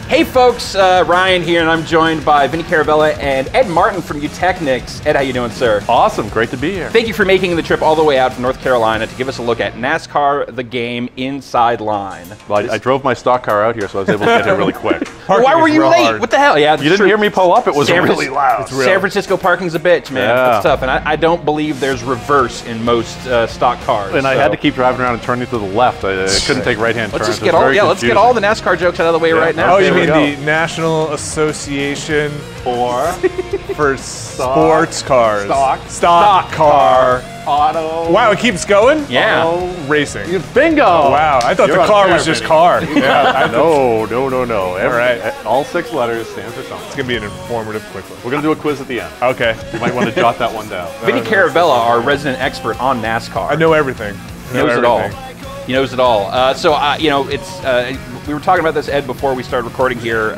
Hey folks, Ryan here, and I'm joined by Vinny Caravella and Ed Martin from Utechnics. Ed, how you doing, sir? Awesome, great to be here. Thank you for making the trip all the way out from North Carolina to give us a look at NASCAR, the game inside line. Well, I drove my stock car out here, so I was able to get here really quick. Why were you late? hard. What the hell? Yeah, You didn't hear me pull up, it was really loud. San Francisco parking's a bitch, man. Yeah. That's tough, and I don't believe there's reverse in most stock cars. And I had to keep driving around and turning to the left. I couldn't take right-hand turns. Let's get all the NASCAR jokes out of the way right now. Oh, you mean There we the National Association for Sports Cars. Stock Car. Auto. Wow, it keeps going? Yeah. Auto racing. Bingo! Oh, wow, I thought You're the on car fire, was just Vinny. car. No. All right. All 6 letters stand for something. It's going to be an informative quick one. We're going to do a quiz at the end. Okay. You might want to jot that one down. Vinny Caravella, our resident expert on NASCAR. I know everything. He knows it all. He knows it all. You know, it's we were talking about this, Ed, before we started recording here.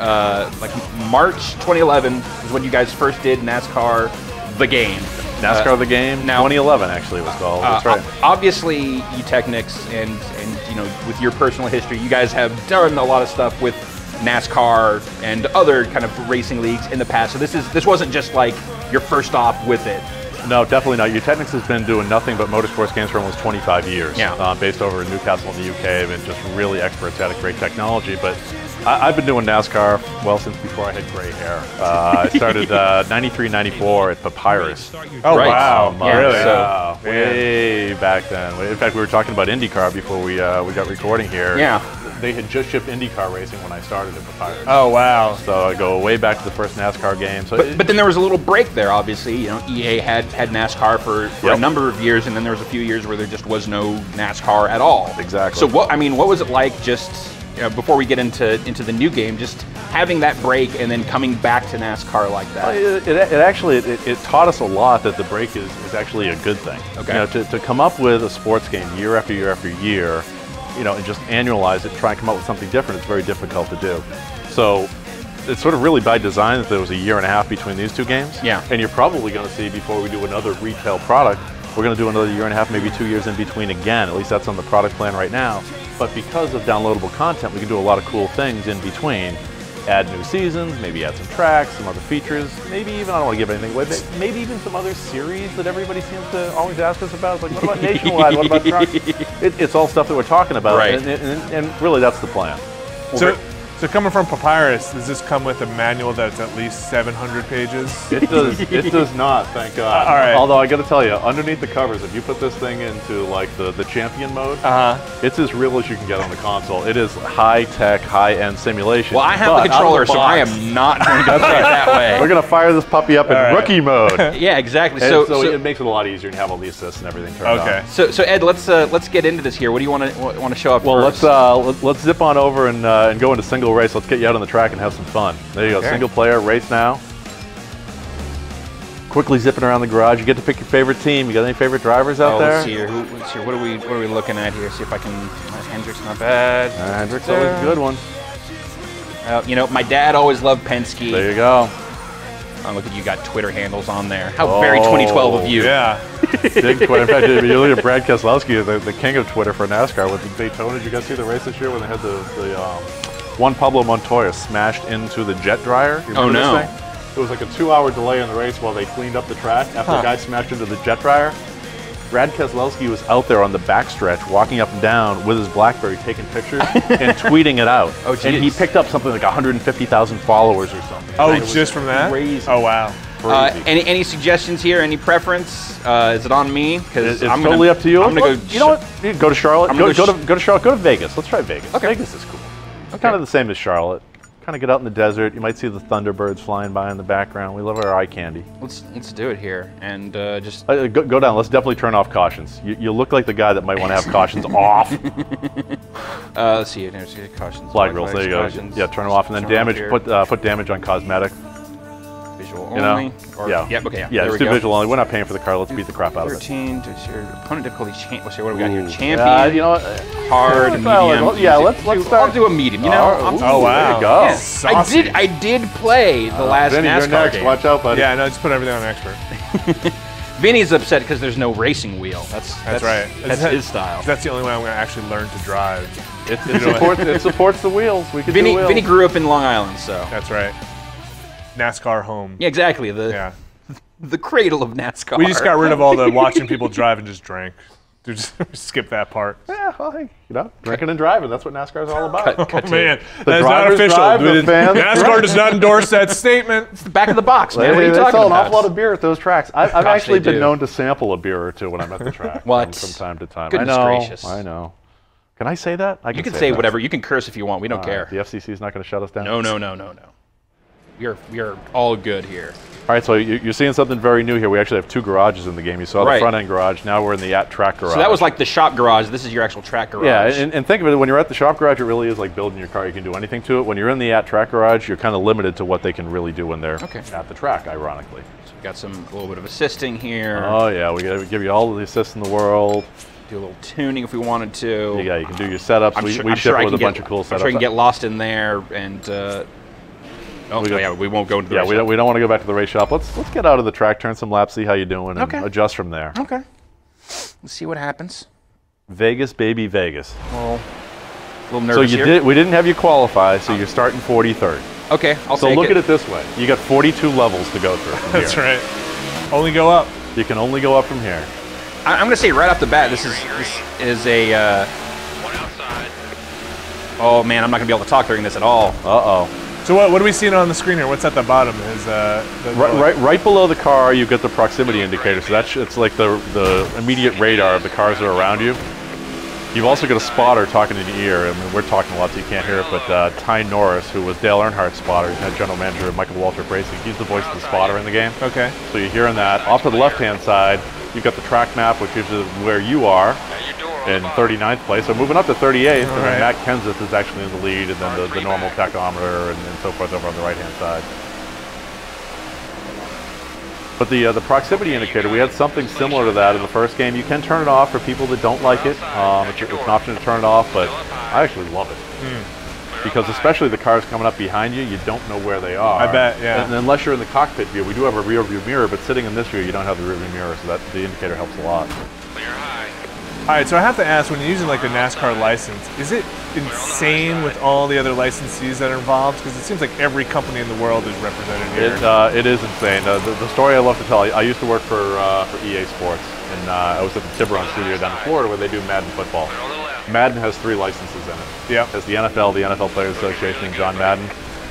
Like March 2011 is when you guys first did NASCAR, the game. NASCAR the game. Now 2011 actually was called. That's right. Obviously, Utechnics and you know, with your personal history, you guys have done a lot of stuff with NASCAR and other kind of racing leagues in the past. So this wasn't just like your first stop with it. No, definitely not. Utechnics has been doing nothing but motorsports games for almost 25 years. Yeah. Based over in Newcastle in the UK, and just really experts at it, great technology. But I've been doing NASCAR, well, since before I had gray hair. I started 93, 94 at Papyrus. Oh, Right. wow. Yeah, Really? so- Way back then. In fact, we were talking about IndyCar before we got recording here. Yeah. They had just shipped IndyCar racing when I started at Papyrus. Oh, wow. So I go way back to the first NASCAR game. So But then there was a little break there, obviously. You know, EA had NASCAR for Yep. a number of years, and then there was a few years where there just was no NASCAR at all. Exactly. So what was it like just, you know, before we get into the new game, just having that break and then coming back to NASCAR like that? It actually taught us a lot that the break is actually a good thing. Okay. You know, to come up with a sports game year after year after year, you know, and just annualize it, try and come up with something different, it's very difficult to do. So it's sort of really by design that there was a year and a half between these two games. Yeah. And you're probably going to see, before we do another retail product, we're going to do another year and a half, maybe 2 years in between again. At least that's on the product plan right now. But because of downloadable content, we can do a lot of cool things in between. Add new seasons, maybe add some tracks, some other features, maybe even, I don't want to give anything away, but maybe even some other series that everybody seems to always ask us about. Like, what about Nationwide? What about trucks? It's all stuff that we're talking about, Right. and really that's the plan. So coming from Papyrus, does this come with a manual that's at least 700 pages? It does not, thank God. All right. Although I got to tell you, underneath the covers, if you put this thing into like the champion mode, it's as real as you can get on the console. It is high-tech, high-end simulation. Well, I have but the controller, out of the so I box, am not going to play it that way. We're going to fire this puppy up in All right. rookie mode. Yeah, exactly. And So, so it makes it a lot easier and have all the assists and everything turned on. Okay. so Ed, let's get into this here. What do you want to show up Well, first? let's zip on over and go into single race. Let's get you out on the track and have some fun. There you go, Okay. single player race now. Quickly zipping around the garage. You get to pick your favorite team. You got any favorite drivers out there? Let's see here. Let's see. What are we looking at here? See if I can. Hendrick's not bad. Hendrick's always a good one. You know, my dad always loved Penske. There you go. Oh, look at you, got Twitter handles on there. How very 2012 of you. Yeah. Big Twitter. In fact, if you look at Brad Keselowski, the king of Twitter for NASCAR with the Daytona. Did you guys see the race this year when they had the Juan Pablo Montoya smashed into the jet dryer? You remember no. this thing? There was like a 2-hour delay in the race while they cleaned up the track after the guy smashed into the jet dryer. Brad Keselowski was out there on the backstretch, walking up and down with his BlackBerry, taking pictures and tweeting it out. Oh, and he geez. picked up something like 150,000 followers or something. Oh, It was just from that? crazy. Oh, wow. Crazy. Any suggestions here? Any preference? Is it on me? It's totally up to you. I'm gonna go. You know what? You go to Charlotte. I'm Go gonna to Charlotte. Go to Vegas. Let's try Vegas. Okay. Vegas is cool. It's kind of the same as Charlotte. Kind of get out in the desert. You might see the Thunderbirds flying by in the background. We love our eye candy. Let's do it here and just. Go down. Let's definitely turn off cautions. You look like the guy that might want to have cautions off. Let's see. There's cautions. Flag rules. There you go. Cautions. Yeah, turn them off and then Turn 'em off damage. here. Put damage on cosmetic. Visual You know? only. Or, Yeah. Yep. Okay. Yeah. Yeah, there just we do go. visual only. We're not paying for the car. Let's beat the crap out of it. 13. Just your opponent difficulty. Let's see. What do we got here? Ooh. Champion. You know what? Hard. Medium. Yeah, let's start. I'll do a medium. You know. I'm- Oh, wow. There you go. Yeah, Saucy. I did play the last Vinny, NASCAR you're next. game. Watch out, buddy. Yeah, no, just put everything on expert. Vinny's upset because there's no racing wheel. That's right. That's his style. That's the only way I'm going to actually learn to drive. It supports the wheels. We could do wheels. Vinny grew up in Long Island, so. That's right. NASCAR home. Yeah, exactly. The cradle of NASCAR. We just got rid of all the watching people drive and just drank. Just skip that part. Yeah, well, hey, drinking and driving, that's what NASCAR is all about. Oh, man. The That's not drivers official. drive, the fans NASCAR does not endorse that statement. It's the back of the box, man. What are you They talking sell an about? awful lot of beer at those tracks. I've Gosh, actually they been do. known to sample a beer or two when I'm at the track. What? From time to time. Goodness gracious. I know. Can I say that? You can say that. whatever. You can curse if you want. We don't care. The FCC is not going to shut us down? No. We are all good here. All right, so you're seeing something very new here. We actually have 2 garages in the game. You saw the front end garage. Now we're in the at-track garage. So that was like the shop garage. This is your actual track garage. Yeah, and think of it, when you're at the shop garage, it really is like building your car. You can do anything to it. When you're in the at-track garage, you're kind of limited to what they can really do when they're at the track, ironically. So we got a little bit of assisting here. Oh, yeah, we give you all the assists in the world. Do a little tuning if we wanted to. Yeah, you can do your setups. We ship with a bunch of cool setups. I'm sure I can get lost in there and... we won't go into the race shop. we don't want to go back to the race shop. Let's get out of the track, turn some laps, see how you're doing, and adjust from there. Okay. Let's see what happens. Vegas, baby, Vegas. Well, a little nervous here. We didn't have you qualify, so you're starting 43rd. Okay, I'll take it. So look at it this way. You got 42 levels to go through from That's right. Only go up. You can only go up from here. I'm going to say right off the bat, this is a... Oh, man, I'm not going to be able to talk during this at all. Uh-oh. So what are we seeing on the screen here? What's at the bottom? Is right below the car, you get the proximity indicator. So it's like the immediate radar of the cars that are around you. You've also got a spotter talking in your ear. I mean, we're talking a lot, so you can't hear it. But Ty Norris, who was Dale Earnhardt's spotter, he's now general manager of Michael Waltrip Racing. He's the voice of the spotter in the game. Okay. So you're hearing that. Off to the left-hand side, you've got the track map, which gives you where you are in 39th place. So moving up to 38th, and then Matt Kenseth is actually in the lead, and then the normal tachometer and so forth over on the right-hand side. But the proximity indicator, we had something similar to that in the first game. You can turn it off for people that don't like it. It's an option to turn it off, but I actually love it. Because especially the cars coming up behind you, you don't know where they are. I bet, yeah. And unless you're in the cockpit view, we do have a rear view mirror, but sitting in this view, you don't have the rear view mirror, so that the indicator helps a lot. All right, so I have to ask, when you're using like a NASCAR license, is it insane with all the other licensees that are involved? Because it seems like every company in the world is represented here. It is insane. The story I love to tell, I used to work for EA Sports, and I was at the Tiburon studio down in Florida where they do Madden football. Madden has 3 licenses in it. Yeah. It has the NFL Players Association, and John Madden.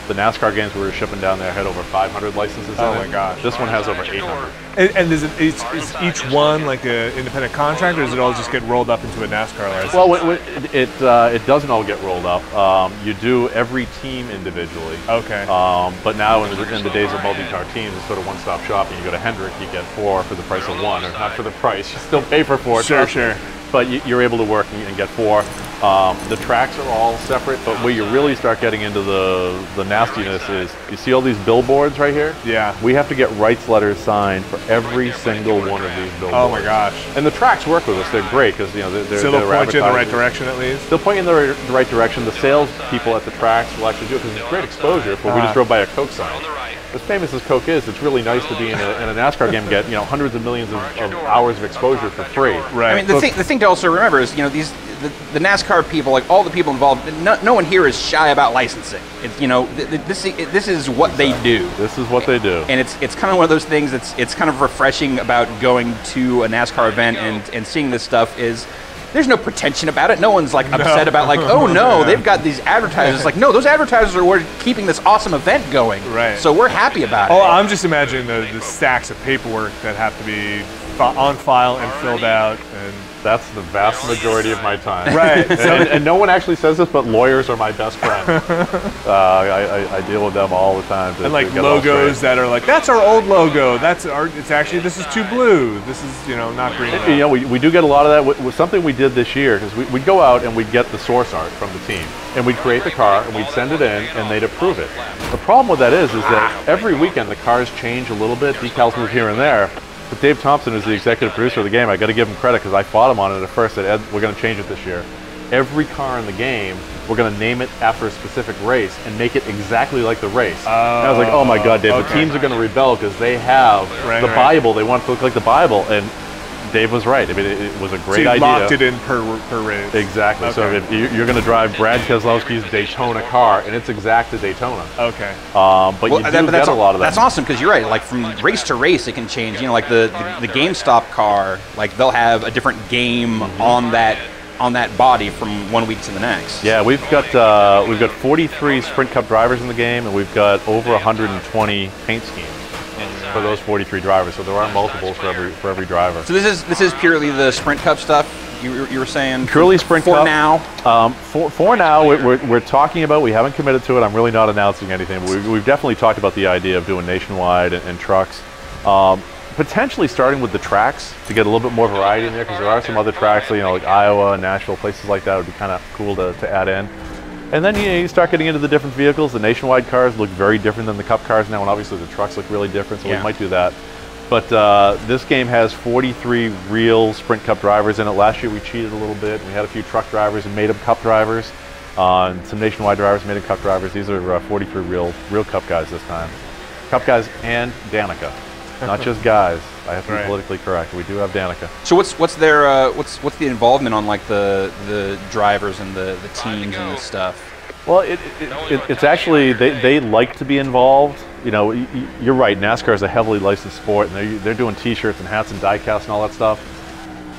The NASCAR games we were shipping down there had over 500 licenses in it. Oh my gosh. This one has over 800. And is each one like an independent contract, or does it all just get rolled up into a NASCAR license? Well, it doesn't all get rolled up. You do every team individually. Okay. But now in the days of multi-car teams, it's sort of one-stop shopping. You go to Hendrick, you get 4 for the price of 1, or not for the price. You still pay for 4. Sure. But you're able to work and get 4. The tracks are all separate, but where you really start getting into the nastiness is, you see all these billboards right here? Yeah. We have to get rights letters signed for every single one of these billboards. Oh my gosh. And the tracks work with us. They're great because they'll point you in the right direction at least? They'll point you in the right direction. The sales people at the tracks will actually do it because it's great exposure. But we just drove by a Coke sign. As famous as Coke is, it's really nice to be in a NASCAR game and get hundreds of millions of hours of exposure for free. Right. I mean, the thing to also remember is the NASCAR people, like all the people involved, no one here is shy about licensing. It's this is what they do. This is what they do. And it's kind of one of those things that's it's kind of refreshing about going to a NASCAR event and seeing this stuff is. There's no pretension about it. No one's like upset about like, oh no, they've got these advertisers. Like, no, those advertisers are keeping this awesome event going. Right. So we're happy about it. Oh, I'm just imagining the stacks of paperwork that have to be on file and filled out. And that's the vast majority of my time. Right. and no one actually says this, but lawyers are my best friend. I deal with them all the time. And like logos that are like, that's our old logo. It's actually, this is too blue. This is, not green enough. We do get a lot of that. With something we did this year, because we'd go out and we'd get the source art from the team. And we'd create the car and we'd send it in and they'd approve it. The problem with that is that every weekend the cars change a little bit, decals move here and there. But Dave Thompson is the executive producer of the game. I got to give him credit because I fought him on it at first. Said, Ed, we're going to change it this year. Every car in the game we're going to name it after a specific race and make it exactly like the race. And I was like, oh my God, Dave, the teams are going to rebel because they have the Bible. They want it to look like the Bible. And Dave was right. I mean, it was a great idea. Locked it in per race. Exactly. Okay. So if you're going to drive Brad Keselowski's Daytona car, and it's exact to Daytona. Okay. But you do get a lot of that. That's awesome because you're right. Like from race to race, it can change. You know, like the GameStop car, like they'll have a different game on that body from 1 week to the next. Yeah, we've got 43 Sprint Cup drivers in the game, and we've got over 120 paint schemes for those 43 drivers. So there are multiples for every driver. So this is purely the Sprint Cup stuff you were saying. Purely Sprint Cup for now. For now, we're talking about. We haven't committed to it. I'm really not announcing anything. But we've definitely talked about the idea of doing nationwide and trucks. Potentially starting with the tracks to get a little bit more variety in there, because there are some other tracks, you know, like Iowa, Nashville, places like that would be kind of cool to add in. And then you start getting into the different vehicles. The nationwide cars look very different than the Cup cars now, and obviously the trucks look really different, so we might do that. But this game has 43 real Sprint Cup drivers in it. Last year we cheated a little bit. We had a few truck drivers and made them Cup drivers. And some nationwide drivers made them Cup drivers. These are 43 real Cup guys this time. Cup guys and Danica. Not just guys. I have to be politically correct. We do have Danica. So what's their what's the involvement on like the drivers and the teams and this stuff? Well, it's actually they like to be involved. You know, you're right. NASCAR is a heavily licensed sport, and they're doing T-shirts and hats and diecast and all that stuff.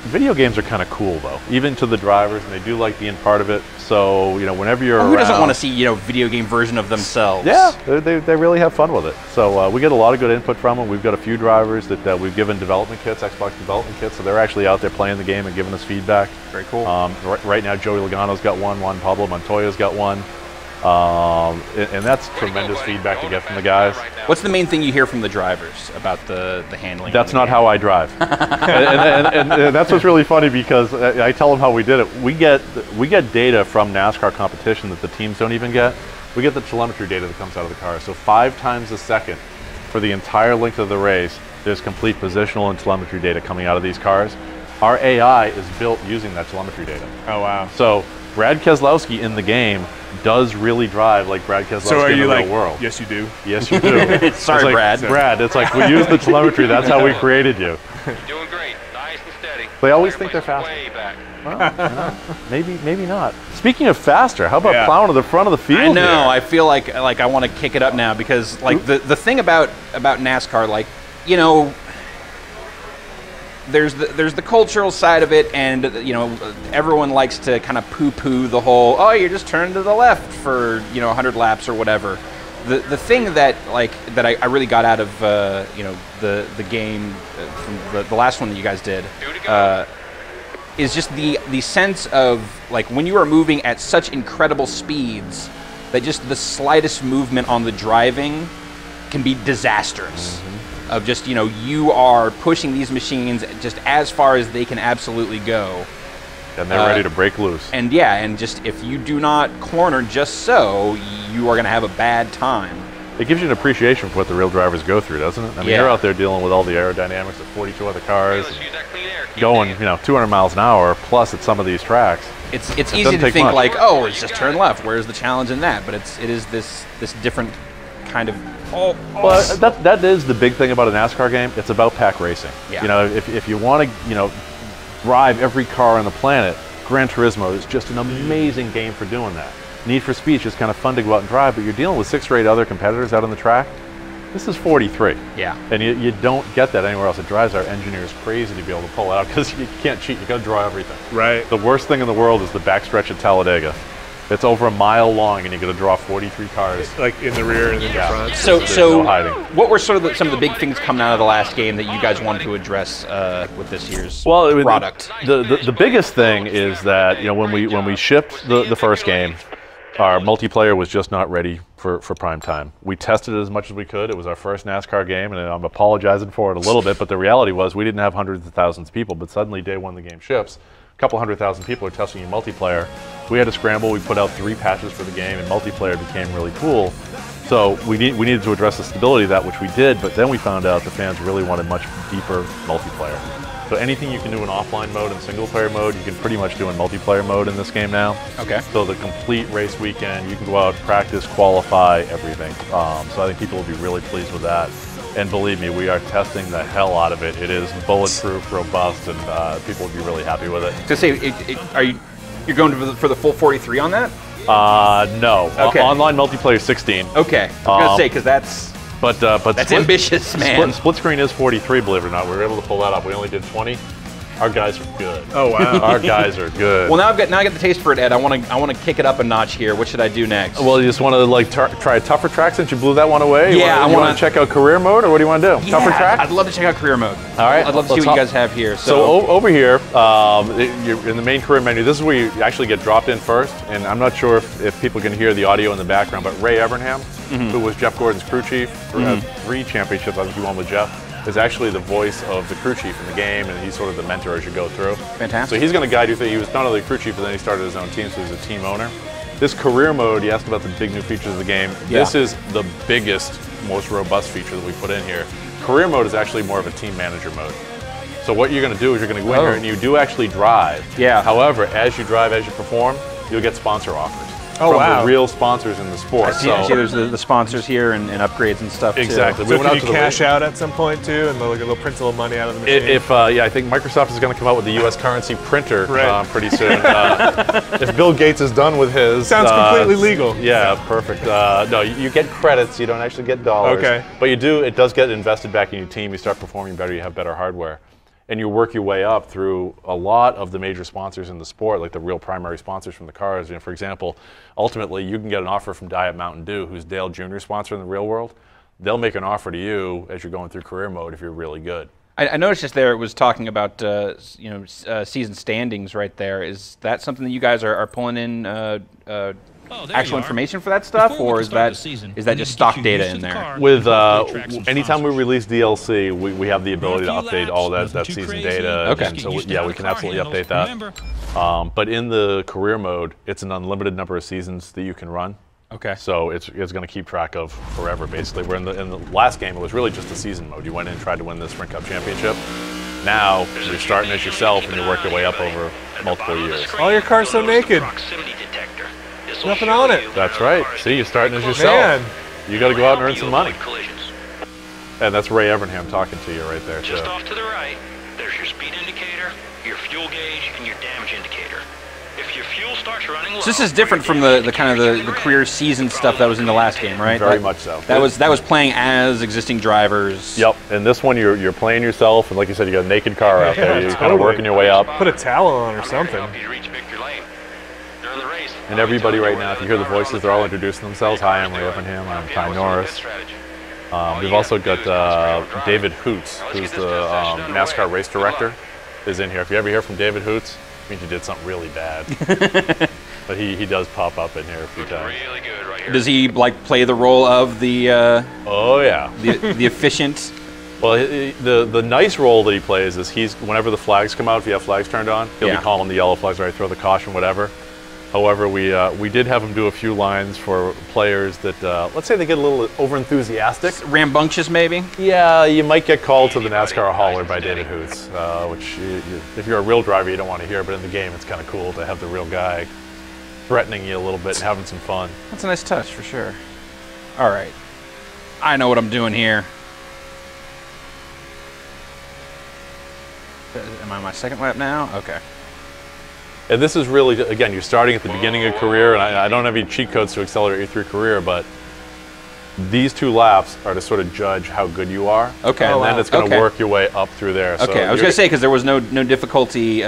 Video games are kind of cool though, even to the drivers, and they do like being part of it. So you know, whenever you're who doesn't want to see video game version of themselves? Yeah, they really have fun with it. So we get a lot of good input from them. We've got a few drivers that we've given development kits, Xbox development kits, so they're actually out there playing the game and giving us feedback. Very cool. Right now, Joey Logano's got one. Juan Pablo Montoya's got one. And that's tremendous feedback to get from the guys. What's the main thing you hear from the drivers about the handling? That's not how I drive. and that's what's really funny, because I tell them how we did it. We get data from NASCAR competition that the teams don't even get. We get the telemetry data that comes out of the car. So 5 times a second for the entire length of the race, there's complete positional and telemetry data coming out of these cars. Our AI is built using that telemetry data. Oh, wow. So Brad Keselowski in the game does really drive like Brad Keselowski in the real world. Yes, you do. Yes, you do. Sorry, like, Brad. Brad, it's like we use the telemetry. That's how we created you. You're doing great. Nice and steady. They always think they're faster. Way back. Well, maybe not. Speaking of faster, how about plowing to the front of the field? I know. Here? I feel like I want to kick it up now, because like the thing about NASCAR, like, you know, there's the cultural side of it, and you know, everyone likes to kind of poo-poo the whole, oh, you're just turning to the left for 100 laps or whatever. The thing that I really got out of the game from the last one that you guys did is just the sense of like when you are moving at such incredible speeds that just the slightest movement on the driving can be disastrous. Mm-hmm. Of just, you are pushing these machines just as far as they can absolutely go. And they're ready to break loose. And yeah, and just if you do not corner just so, you are going to have a bad time. It gives you an appreciation for what the real drivers go through, doesn't it? I mean, you're out there dealing with all the aerodynamics of 42 other cars, going, 200 miles an hour plus at some of these tracks. It's easy to think like, oh, it's just turn left. Where's the challenge in that? But it is this different kind of. Well, that is the big thing about a NASCAR game. It's about pack racing. Yeah. If you want to, drive every car on the planet, Gran Turismo is just an amazing game for doing that. Need for Speed is just kind of fun to go out and drive, but you're dealing with 6 or 8 other competitors out on the track. This is 43. Yeah. And you don't get that anywhere else. It drives our engineers crazy to be able to pull out, because you can't cheat. You got to draw everything. Right. The worst thing in the world is the backstretch at Talladega. It's over a mile long, and you got to draw 43 cars. Like in the rear and in the front. So no hiding. What were sort of some of the big things coming out of the last game that you guys wanted to address with this year's product? The biggest thing is that when we shipped the first game, our multiplayer was just not ready for prime time. We tested it as much as we could. It was our first NASCAR game, and I'm apologizing for it a little bit, but the reality was we didn't have hundreds of thousands of people, but suddenly day one the game ships. A couple 100,000 people are testing in multiplayer. We had to scramble. We put out 3 patches for the game, and multiplayer became really cool. So we needed to address the stability of that, which we did, but then we found out the fans really wanted much deeper multiplayer. So anything you can do in offline mode and single player mode, you can pretty much do in multiplayer mode in this game now. Okay. So the complete race weekend, you can go out, practice, qualify, everything. So I think people will be really pleased with that. And believe me, we are testing the hell out of it. It is bulletproof, robust, and people will be really happy with it. To say, you're going for the full 43 on that? No. Okay. Online multiplayer 16. Okay. I was gonna say, because that's But ambitious, man. Split screen is 43, believe it or not. We were able to pull that up. We only did 20. Our guys are good. Oh wow. Our guys are good. Well, now I got the taste for it, Ed. I want to kick it up a notch here. What should I do next? Well, you just want to like try a tougher track since you blew that one away? Yeah, I want to check out career mode, or what do you want to do? Yeah, Tougher track? I'd love to check out career mode. All right. I'd love to see what you guys have here. So over here, you're in the main career menu. This is where you actually get dropped in first. And I'm not sure if people can hear the audio in the background, but Ray Evernham, who was Jeff Gordon's crew chief, had 3 championships, I think he won with Jeff, is actually the voice of the crew chief in the game, and he's sort of the mentor as you go through. Fantastic. So he's going to guide you through. He was not only the crew chief, but then he started his own team, so he's a team owner. This career mode, you asked about the big new features of the game. Yeah. This is the biggest, most robust feature that we put in here. Career mode is actually more of a team manager mode. So what you're going to do is you're going to go in here and you do actually drive. Yeah. However, as you drive, as you perform, you'll get sponsor offers. Oh, from wow. the real sponsors in the sport. I see there's the sponsors here and upgrades and stuff Exactly. too. So We went can out you to the cash race. out at some point too, and they'll print a little money out of the machine? Yeah, I think Microsoft is going to come out with the U.S. currency printer Right. pretty soon. If Bill Gates is done with his, Sounds completely legal. Yeah, perfect. No, you get credits. You don't actually get dollars. Okay. But you do. It does get invested back in your team. You start performing better. You have better hardware, and you work your way up through a lot of the major sponsors in the sport, like the real primary sponsors from the cars. You know, for example, ultimately you can get an offer from Diet Mountain Dew, who's Dale Jr.'s sponsor in the real world. They'll make an offer to you as you're going through career mode if you're really good. I noticed just there it was talking about season standings right there. Is that something that you guys are pulling in actual information for that stuff, or is that just stock data in there? With anytime we release DLC, we have the ability to update all that season data. Okay. And so we can absolutely update that. But in the career mode, it's an unlimited number of seasons that you can run. Okay. So it's going to keep track of forever, basically. Where in the last game, it was really just a season mode. You went in and tried to win the Sprint Cup Championship. Now, you're starting as yourself, and you work your way up over multiple years. All your cars so naked. Nothing on it. That's right. See, you're starting as yourself. Man. You got to go out and earn some money. And that's Ray Evernham talking to you right there, too. Just off to the right, there's your speed indicator, your fuel gauge, and your damage indicator. If your fuel starts running low, So this is different from the kind of the career season stuff that was in the last game, right? Very much so. That was playing as existing drivers. Yep, and this one you're playing yourself, and like you said, you got a naked car out there. You're kind of totally. working your way up. Put a towel on or something. help you reach victory lane. During the race, And everybody right now, if you hear the voices, they're all introducing themselves. Hi, I'm Ray Evernham. I'm Ty Norris. We've also got David Hoots, who's the NASCAR race director, is in here. If you ever hear from David Hoots, it means you did something really bad. But he does pop up in here a few times. Really good right here. Does he like play the role of the Oh yeah. the efficient? Well, the nice role that he plays is whenever the flags come out, if you have flags turned on, he'll Yeah. be calling the yellow flags, right? Throw the caution, whatever. However, we did have him do a few lines for players that, let's say they get a little over-enthusiastic. Rambunctious, maybe? Yeah, you might get called to the NASCAR hauler by David Hoots, which if you're a real driver, you don't want to hear, but in the game, it's kind of cool to have the real guy threatening you a little bit and having some fun. That's a nice touch, for sure. All right. I know what I'm doing here. Am I on my second lap now? Okay. And this is really, again, you're starting at the beginning of career, and I don't have any cheat codes to accelerate you through career, but these 2 laps are to sort of judge how good you are. Okay. And then it's going to Okay. work your way up through there. So Okay, I was going to say, because there was no difficulty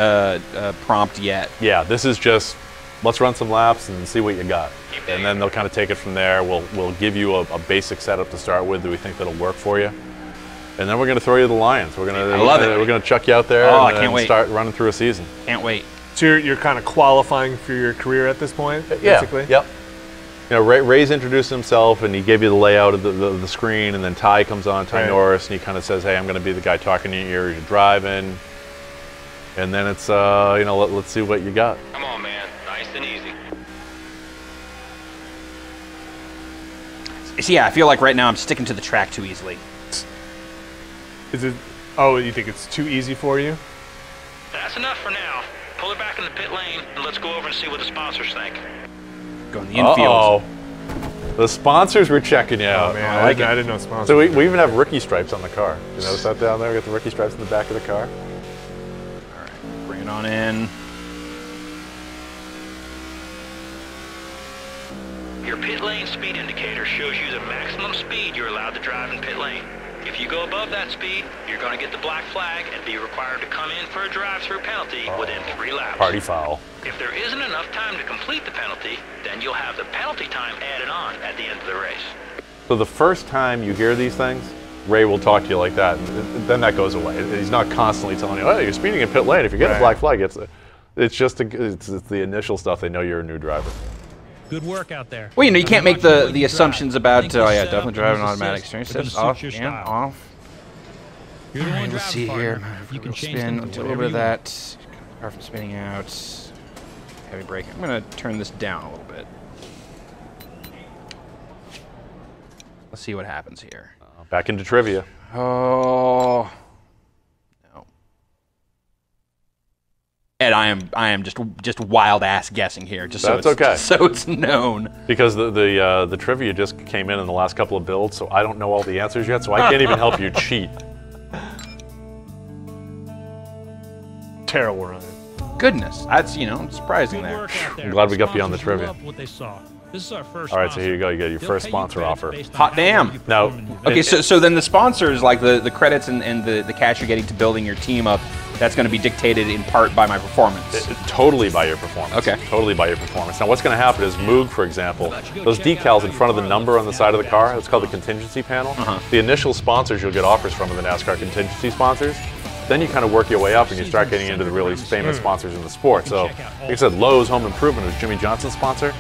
prompt yet. yeah, this is just, let's run some laps and see what you got. And then they'll kind of take it from there. We'll give you a basic setup to start with that we think that'll work for you. And then we're going to throw you the Lions. We're going to I love it. We're going to chuck you out there Oh, I and can't wait. start running through a season. Can't wait. So you're kind of qualifying for your career at this point, basically? Yep. You know, Ray's introduced himself, and he gave you the layout of the screen, and then Ty comes on, Ty Right. Norris, and he kind of says, hey, I'm going to be the guy talking to you here as you're driving. And then it's, let's see what you got. Come on, man. Nice and easy. See, yeah, I feel like right now I'm sticking to the track too easily. Is it? Oh, you think it's too easy for you? That's enough for now. Pull her back in the pit lane, and let's go over and see what the sponsors think. Go in the infield. The sponsors were checking you out. Oh, man, I like I didn't know sponsors. So we even have rookie stripes on the car. You notice that down there? We got the rookie stripes in the back of the car. All right, bring it on in. Your pit lane speed indicator shows you the maximum speed you're allowed to drive in pit lane. If you go above that speed, you're going to get the black flag and be required to come in for a drive-through penalty within 3 laps. Party foul. If there isn't enough time to complete the penalty, then you'll have the penalty time added on at the end of the race. So the first time you hear these things, Ray will talk to you like that, and then that goes away. He's not constantly telling you, "Oh, you're speeding in pit lane. If you get a black flag, it's just it's the initial stuff. They know you're a new driver." Good work out there. Well, you know, you can't make the assumptions about, oh yeah, definitely driving automatic steering steps off, yeah, off. You're the one Let's see driving, here. partner. You can change Spin, them do to a little whatever bit of you want. that. Car from spinning out. Heavy brake. I'm gonna turn this down a little bit. Let's see what happens here. Back into trivia. Oh no. Ed, I am just wild ass guessing here. Just That's so it's, okay. So it's known. Because the trivia just came in the last couple of builds, so I don't know all the answers yet, so I can't even help you cheat. Terrible run. Goodness, that's surprising Good there. work out there. I'm glad we got beyond the Sponsors trivia. loved what they saw. This is our first All right, so sponsor. here you go. You get your They'll first pay you sponsor credits offer. based on Hot how damn. well you Now, perform in the Okay, so then the sponsors, like the credits and the cash you're getting to building your team up, that's going to be dictated in part by my performance. Totally by your performance. Okay. Totally by your performance. Now, what's going to happen is Moog, for example, those decals in front of the number on the side of the car, it's called the contingency panel. The initial sponsors you'll get offers from are the NASCAR contingency sponsors. Then you kind of work your way up and you start getting into the really famous sponsors in the sport. So, like I said, Lowe's Home Improvement was Jimmy Johnson's sponsor.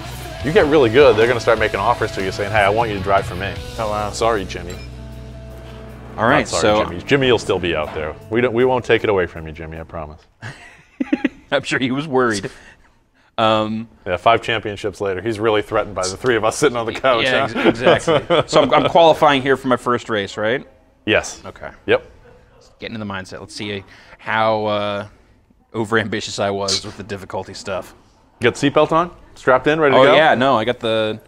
You get really good, they're going to start making offers to you saying, hey, I want you to drive for me. Oh, wow. Sorry, Jimmy. All right, Not sorry, so Jimmy. Jimmy will still be out there. We won't take it away from you, Jimmy, I promise. I'm sure he was worried. Yeah, 5 championships later, he's really threatened by the 3 of us sitting on the couch. Yeah, huh? exactly. So I'm qualifying here for my first race, right? Yes. Okay. Yep. Getting in the mindset. Let's see how overambitious I was with the difficulty stuff. You got the seatbelt on? Strapped in, ready to Oh go? yeah, no, I got the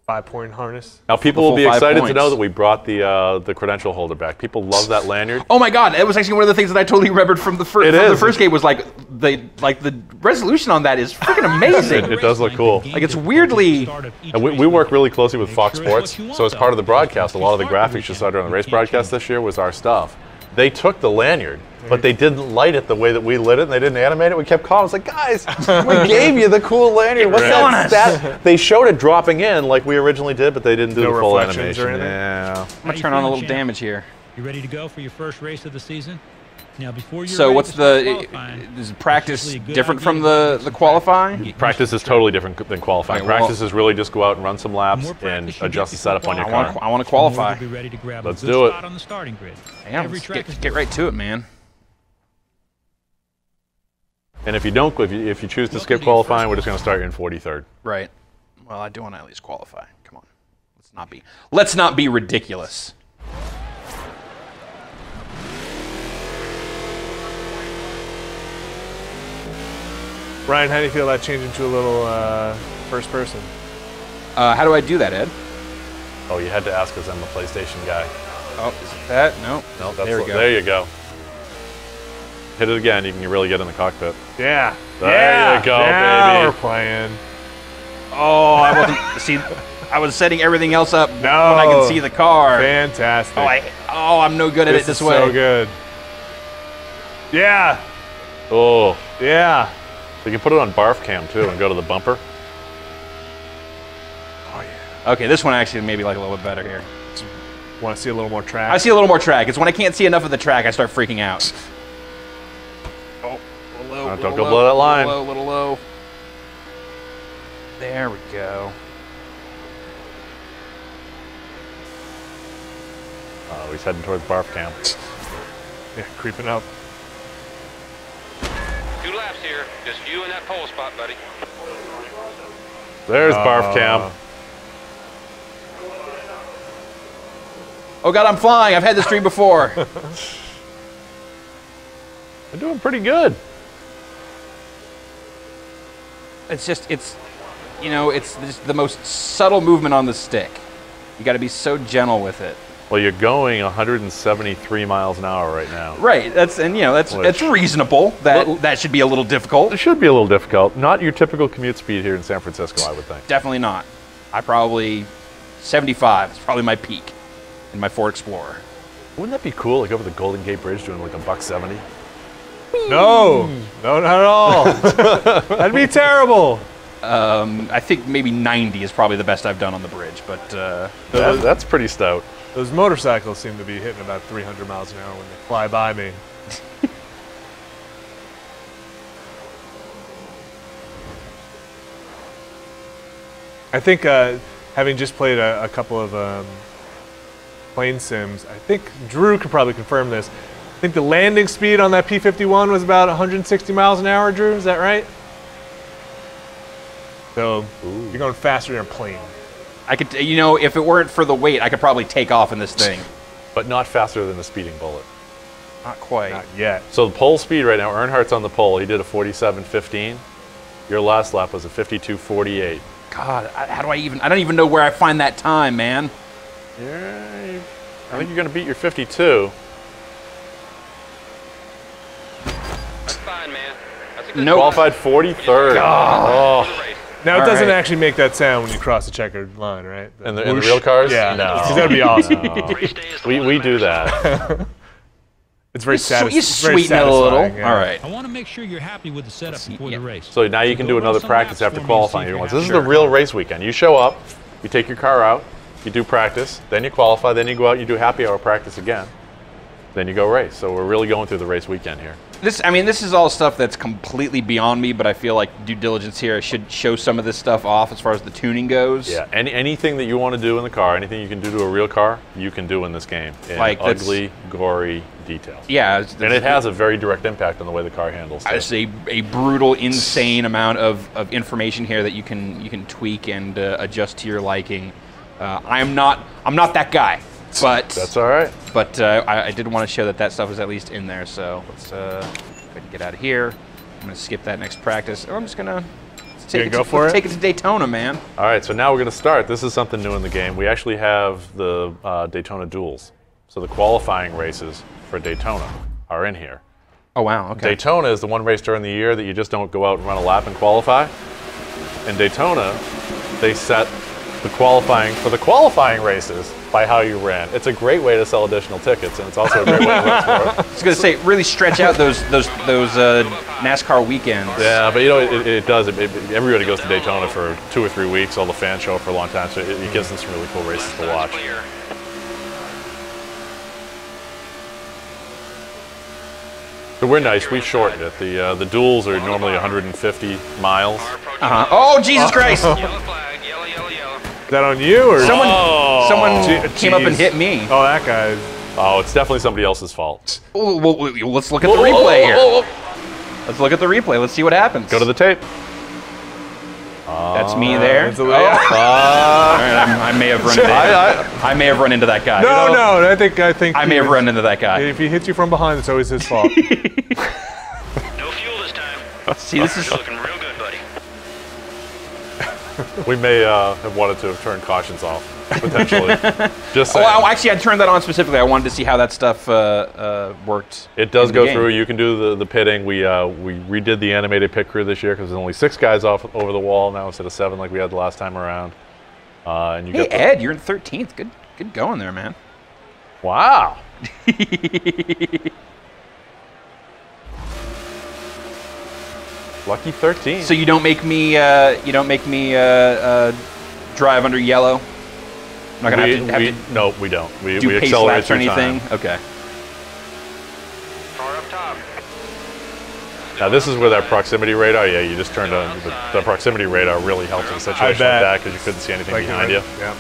5-point harness. Now people The will be full 5 excited to points. know that we brought the credential holder back. People love that lanyard. Oh my god, that was actually one of the things that I totally remembered from the It the is. first game was like the resolution on that is freaking amazing. It does look cool. Like, it's weirdly- And we work really closely with Fox Sports, so as part of the broadcast, a lot of the graphics you saw during the race broadcast this year was our stuff. They took the lanyard, but they didn't light it the way that we lit it, and they didn't animate it. We kept calling. It's like, guys, we gave you the cool lanyard. What's that? They showed it dropping in like we originally did, but they didn't do No the full reflections or animation. anything? Yeah. I'm gonna turn on a little damage here. You ready to go for your first race of the season? Now, before you're So ready what's to start the qualifying, is practice usually a good different idea from to the get qualifying? some Practice is totally different than qualifying. Okay, well- Practice is really just go out and run some laps more and practice you adjust get the setup on your before car. I want to the more qualify. you'll be ready to grab Let's a good do it. spot on the starting grid. Yeah, Every let's track is get right to it, man. And if you don't, if you choose to skip qualifying, we're just going to start you in 43rd. Right. Well, I do want to at least qualify. Come on. Let's not be ridiculous. Ryan, how do you feel about changing to a little first person? How do I do that, Ed? Oh, you had to ask because I'm a PlayStation guy. Oh, is it that? No. No, There we go. There you go. Hit it again. You can really get in the cockpit. Yeah. There yeah. you go, now baby. we're playing. Oh, I wasn't. See, I was setting everything else up when No. I could see the car. Fantastic. I'm no good at it this is way. so good. Yeah. Oh, Yeah. so you can put it on barf cam too and go to the bumper. Okay, this one actually maybe like a little bit better here. Want to see a little more track? I see a little more track. It's when I can't see enough of the track, I start freaking out. Oh, a little low. Don't go below that line. A little low. There we go. Oh, he's heading towards barf cam. Yeah, creeping up. 2 laps here. Just you in that pole spot, buddy. There's barf cam. Oh god, I'm flying. I've had this dream before. They're doing pretty good. it's just the most subtle movement on the stick. You got to be so gentle with it. Well, you're going 173 miles an hour right now. Right. That's reasonable. That should be a little difficult. It should be a little difficult. Not your typical commute speed here in San Francisco, I would think. Definitely not. 75 is probably my peak in my Ford Explorer. Wouldn't that be cool? Like over the Golden Gate Bridge doing like a $170? No, not at all. That'd be terrible. I think maybe 90 is probably the best I've done on the bridge, but That's pretty stout. Those motorcycles seem to be hitting about 300 miles an hour when they fly by me. I think having just played a couple of plane sims, I think Drew could probably confirm this. I think the landing speed on that P-51 was about 160 miles an hour, Drew, is that right? So you're going faster than a plane. I could, if it weren't for the weight, I could probably take off in this thing. But not faster than a speeding bullet. Not quite. Not yet. So the pole speed right now, Earnhardt's on the pole. He did a 47.15. Your last lap was a 52.48. God, how do I don't even know where I find that time, man. I think you're going to beat your 52. That's fine, man. That's a good Nope. Qualified 43rd. God. Now, it All doesn't right. actually make that sound when you cross the checkered line, right? In the real cars? Yeah. No. Because that'd be awesome. Race day is the one We that do matters. that. It's very You satisfying. sweeten it a little. Yeah. All right. I want to make sure you're happy with the setup before the race. So now you can go do run another some practice laps after for me and see qualifying. if you're This is happy. the real race weekend. You show up, you take your car out, you do practice, then you qualify, then you go out, you do happy hour practice again, then you go race. So we're really going through the race weekend here. This is all stuff that's completely beyond me, but I feel like due diligence here, I should show some of this stuff off as far as the tuning goes. Yeah, anything that you want to do in the car, anything you can do to a real car, you can do in this game. In Like, that's- ugly, gory details. Yeah. And it has a very direct impact on the way the car handles It's things. a brutal, insane amount of information here that you can tweak and adjust to your liking. I'm not that guy, but That's all right. But I did want to show that stuff was at least in there. So let's go ahead and get out of here. I'm gonna skip that next practice. Or I'm just gonna take it to Daytona, man. All right, so now we're going to start. This is something new in the game. We actually have the Daytona duels. So the qualifying races for Daytona are in here. Oh wow. Okay. Daytona is the one race during the year that you just don't go out and run a lap and qualify. In Daytona, they set the qualifying races by how you ran. It's a great way to sell additional tickets, and it's also a great way to look for it. I was gonna say really stretch out those NASCAR weekends. Yeah, but it does. Everybody goes to Daytona for 2 or 3 weeks. All the fans show up for a long time, so it gives them some really cool races to watch. Clear. So we're nice. We shortened it. The duels are normally 150 miles. Oh Jesus Christ! Yellow flag, yellow, yellow, yellow. Is that on you or Someone came up and Jeez. hit me. Oh, that guy's. Oh, it's definitely somebody else's fault. Oh, well, let's look at the replay here. Let's look at the replay. Let's see what happens. Go to the tape. That's me there. It's a- yeah. All right, I may have run into I may have run into that guy. No, I think I may have run into that guy. If he hits you from behind, it's always his fault. No fuel this time. See, this is You're looking real good, buddy. We may have wanted to have turned cautions off, potentially. Just saying. Oh, actually, I turned that on specifically. I wanted to see how that stuff worked. It does in the go game. through. You can do the pitting. We redid the animated pit crew this year because there's only 6 guys off over the wall now instead of 7 like we had the last time around. And you Hey, get the, Ed, you're in 13th. Good going there, man. wow. Lucky 13. So you don't make me drive under yellow. I'm not gonna have to no, we don't. We do pace accelerate laps or through anything. time. Okay. Car up top. Now this is where that proximity radar. Yeah, you just turned on the proximity radar. Really helps in a situation like bet. that because you couldn't see anything behind you. Yeah.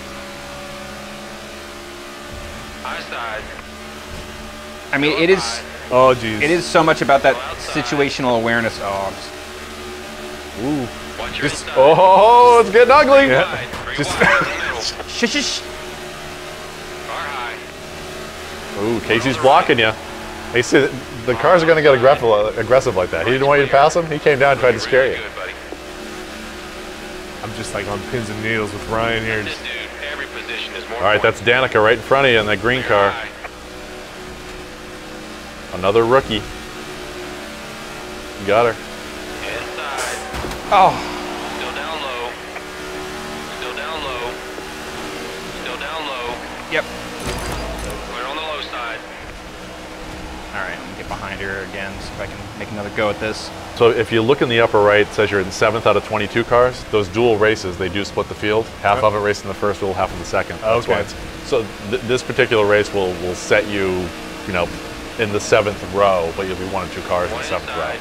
High side. I mean, it is Oh, geez. so much about that situational awareness. Oh, Watch your inside. Oh, it's getting ugly. Yeah. Side. Three Just- wide in the middle. shush. Car high. Ooh, Casey's blocking you. Hey, see, the cars are going to get aggressive like that. He didn't want you to pass him. He came down and tried to scare you. Good, buddy. I'm just like on pins and needles with Ryan here. That's it, dude. Every position is more All right, that's Danica right in front of you in that green car. Another rookie. You got her. Inside. Oh, Still down low. Still down low. Still down low. yep. We're on the low side. All right, I'm gonna get behind her again, see if I can make another go at this. So if you look in the upper right, it says you're in 7th out of 22 cars. Those dual races, they do split the field. Half of it racing in the first duel, half in the second. That's Okay. why so this particular race will set you, you know, in the 7th row, but you'll be 1 or 2 cars in One the 7th inside.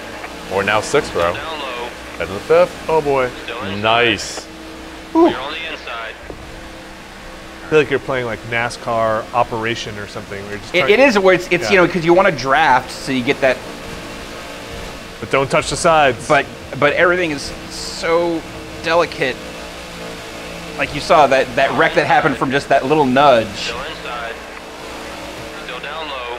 row. Or now 6th row. Down low. Head to the 5th. Oh boy. Still inside. Nice. You're on the inside. I feel like you're playing like NASCAR operation or something. Where you're just It is where it's Yeah. you know, because you want to draft, so you get that. but don't touch the sides. But everything is so delicate. Like you saw that wreck that happened from just that little nudge. Still inside. Still down low.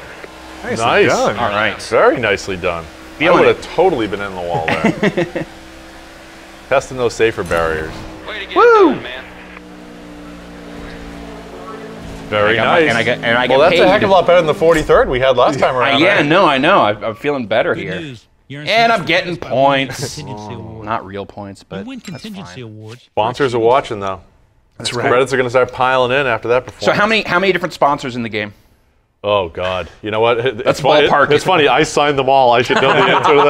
Nicely Nice. done. All right. Very nicely done. I Feeling would it. have totally been in the wall there. Testing those safer barriers. Way to get Woo! it done, man. Very I got my- nice. and I get well, that's paid. a heck of a lot better than the 43rd we had last time around. Yeah, right? no, I know. I'm feeling better Good here. news. You're in And I'm first getting place by winning points. Contingency award. Not real points, You but win that's contingency fine. awards. for Sponsors are achieving- watching though. That's The right. credits are going to start piling in after that performance. So how many different sponsors in the game? Oh God! You know what? Let's ballpark It's it. funny. I signed them all. I should know the answer to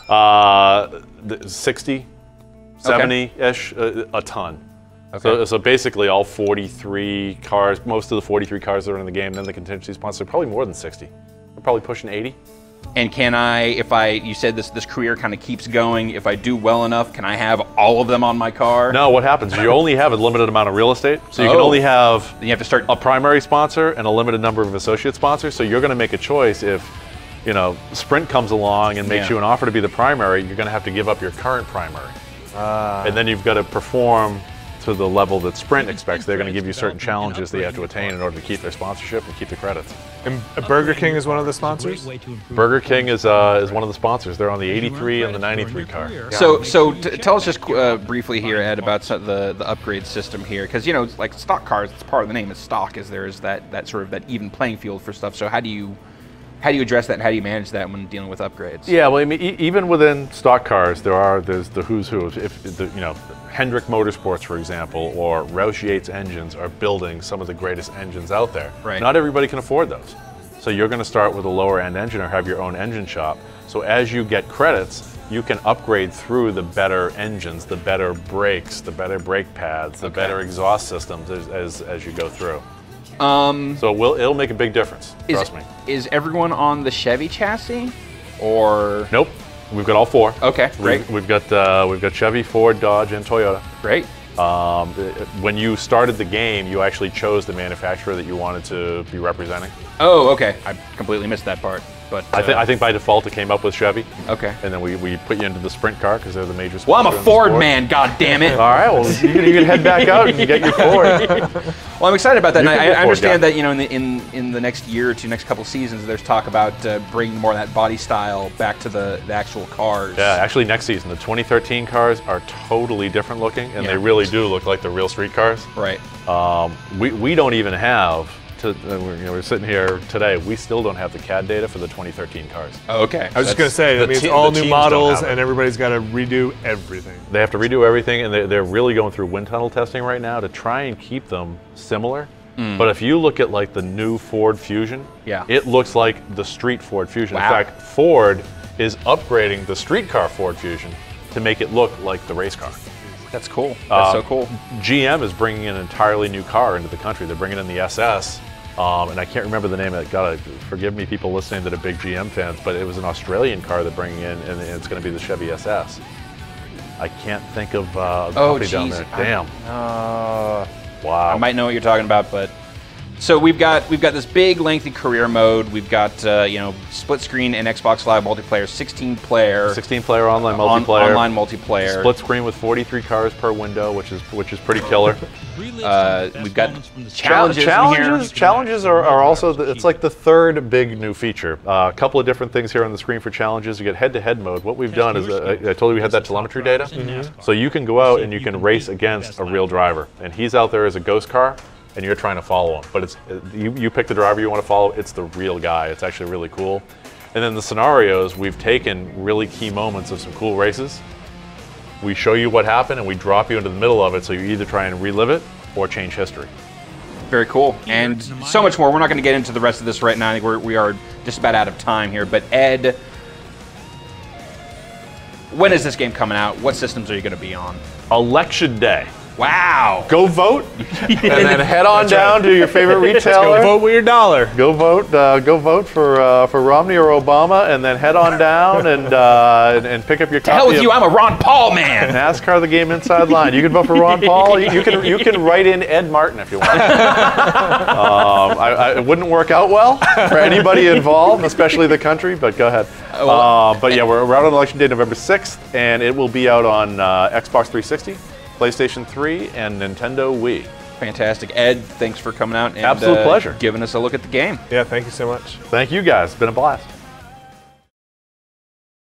that. 60, 70-ish, a ton. Okay. So basically, all 43 cars, most of the 43 cars that are in the game, then the contingency sponsors, probably more than 60. They're probably pushing 80. And can I, you said this career kind of keeps going, if I do well enough, can I have all of them on my car? No, what happens is you only have a limited amount of real estate, so you can Oh. only have Then you have to start. a primary sponsor and a limited number of associate sponsors. So you're going to make a choice if, you know, Sprint comes along and makes Yeah. you an offer to be the primary. You're going to have to give up your current primary, and then you've got to perform to the level that Sprint expects. They're going to give you certain challenges that you have to attain in order to keep their sponsorship and keep the credits. And Burger King is one of the It's a great sponsors. way to improve Burger performance. King is one of the sponsors. They're on the 83 and the 93 car. So tell us just briefly here, Ed, about the upgrade system here, because you know, like stock cars, it's part of the name is stock. Is there is that sort of that even playing field for stuff. So how do you address that? And how do you manage that when dealing with upgrades? Yeah, well, I mean, even within stock cars, there's the who's who. If the, you know, Hendrick Motorsports, for example, or Roush Yates Engines are building some of the greatest engines out there. Right. Not everybody can afford those. So you're going to start with a lower end engine or have your own engine shop. So as you get credits, you can upgrade through the better engines, the better brakes, the better brake pads, the Okay. better exhaust systems as you go through. Um, So it'll make a big difference. Trust me. Is everyone on the Chevy chassis, or Nope. We've got all 4. Okay, great. We've got Chevy, Ford, Dodge, and Toyota. great? When you started the game, you actually chose the manufacturer that you wanted to be representing. Oh, okay. I completely missed that part. But I think by default it came up with Chevy, okay. and then we put you into the Sprint car because they're the major sponsor. Well, I'm a in the Ford sport. man. God damn it. All right, well you can head back out and get your Ford. Well, I'm excited about that. You And can be a I Ford understand guy. that, you know, in the next year or two, next couple seasons, there's talk about bringing more of that body style back to the actual cars. Yeah, actually next season the 2013 cars are totally different looking, and Yeah. they really do look like the real street cars. Right. We don't even have. We're sitting here today. We still don't have the CAD data for the 2013 cars. Oh, okay. I was just going to say, that the means te- all the new teams don't models have it. and everybody's got to redo everything. They have to redo everything, and they're really going through wind tunnel testing right now to try and keep them similar. But if you look at like the new Ford Fusion, Yeah. it looks like the street Ford Fusion. Wow. In fact, Ford is upgrading the street car Ford Fusion to make it look like the race car. That's cool. That's so cool. GM is bringing an entirely new car into the country. They're bringing in the SS. And I can't remember the name of it. God, forgive me, people listening that are big GM fans, but it was an Australian car they're bringing in, and it's going to be the Chevy SS. I can't think of the company down geez. there. Damn. I Wow. might know what you're talking about, but So we've got this big lengthy career mode. We've got split screen and Xbox Live multiplayer, 16-player. 16-player online multiplayer. Online multiplayer. Split screen with 43 cars per window, which is pretty killer. We've got challenges. Challenges are also it's like the third big new feature. A couple of different things here on the screen for challenges. You get head-to-head mode. What we've done is I told you we had that telemetry data, so you can go out and you can race against a real driver, and he's out there as a ghost car, and you're trying to follow him. But it's you pick the driver you want to follow. It's the real guy. It's actually really cool. And then the scenarios, we've taken really key moments of some cool races. We show you what happened and we drop you into the middle of it, so you either try and relive it or change history. Very cool. And so much more. We're not going to get into the rest of this right now. I think we are just about out of time here. But Ed, when is this game coming out? What systems are you going to be on? Election day. Wow. Go vote, and then head on down to your favorite retailer. Go vote with your dollar. Go vote for Romney or Obama, and then head on down and pick up your copy. To hell with you, I'm a Ron Paul man. NASCAR The Game Inside Line. You can vote for Ron Paul. You can write in Ed Martin if you want. It wouldn't work out well for anybody involved, especially the country, but go ahead. But yeah, we're out on Election Day, November 6th, and it will be out on Xbox 360. PlayStation 3 and Nintendo Wii. Fantastic. Ed, thanks for coming out and absolute pleasure. Giving us a look at the game. Yeah, thank you so much. Thank you guys. It's been a blast.